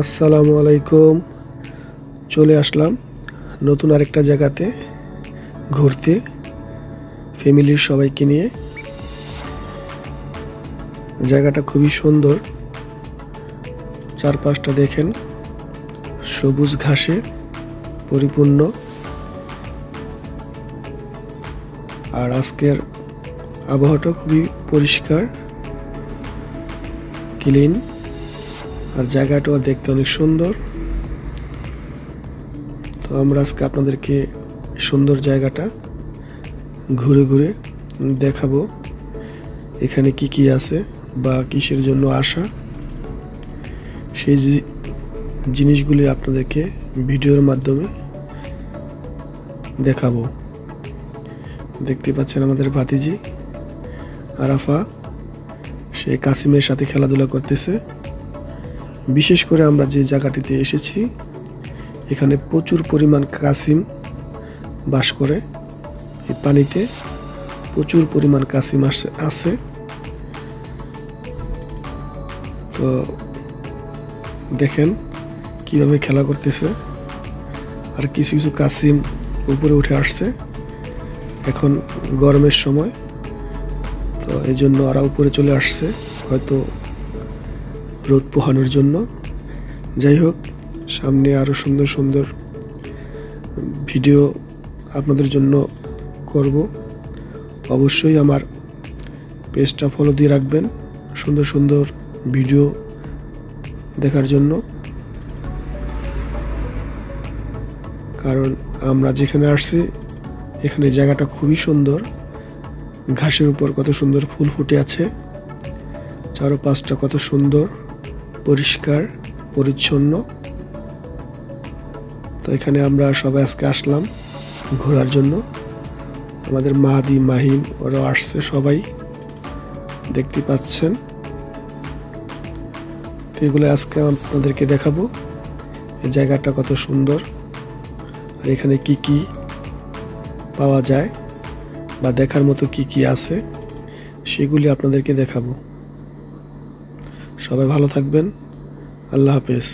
আসসালামু আলাইকুম। চলে আসলাম নতুন আরেকটা জায়গাতে ঘুরতে ফ্যামিলির সবাইকে নিয়ে। জায়গাটা খুবই সুন্দর, চারপাশটা দেখেন সবুজ ঘাসে পরিপূর্ণ। আর আজকের আবহাওয়াটা খুবই পরিষ্কার, ক্লিন, আর জায়গাটাও দেখতে অনেক সুন্দর। তো আমরা আজকে আপনাদেরকে সুন্দর জায়গাটা ঘুরে ঘুরে দেখাবো, এখানে কি কি আছে বা কিসের জন্য আসা, সেই জিনিসগুলি আপনাদেরকে ভিডিওর মাধ্যমে দেখাবো। দেখতে পাচ্ছেন আমাদের ভাতিজি আরাফা, সে কাসিমের সাথে খেলাধুলা করতেছে। বিশেষ করে আমরা যে জায়গাটিতে এসেছি এখানে প্রচুর পরিমাণ কাসিম বাস করে। এই পানিতে প্রচুর পরিমাণ কাসিম আছে। তো দেখেন কিভাবে খেলা করতেছে, আর কিছু কিছু কাসিম উপরে উঠে আসছে। এখন গরমের সময়, তো এই জন্য ওরা উপরে চলে আসছে, হয়তো রোদ পোহানোর জন্য। যাই হোক, সামনে আরো সুন্দর সুন্দর ভিডিও আপনাদের জন্য করব। অবশ্যই আমার পেজটা ফলো দিয়ে রাখবেন সুন্দর সুন্দর ভিডিও দেখার জন্য। কারণ আমরা যেখানে আসছি এখানে জায়গাটা খুবই সুন্দর, ঘাসের উপর কত সুন্দর ফুল ফুটে আছে, চারপাশটা কত সুন্দর পরিষ্কার পরিচ্ছন্ন। তো এখানে আমরা সবাই আজকে আসলাম ঘোরার জন্য। আমাদের মাহাদি, মাহিন, ওরাও আসছে, সবাই দেখতে পাচ্ছেন। তো এগুলো আজকে আপনাদেরকে দেখাবো, এই জায়গাটা কত সুন্দর, আর এখানে কি কি পাওয়া যায় বা দেখার মতো কি কি আছে সেগুলি আপনাদেরকে দেখাবো। সবাই ভালো থাকবেন। আল্লাহ হাফেজ।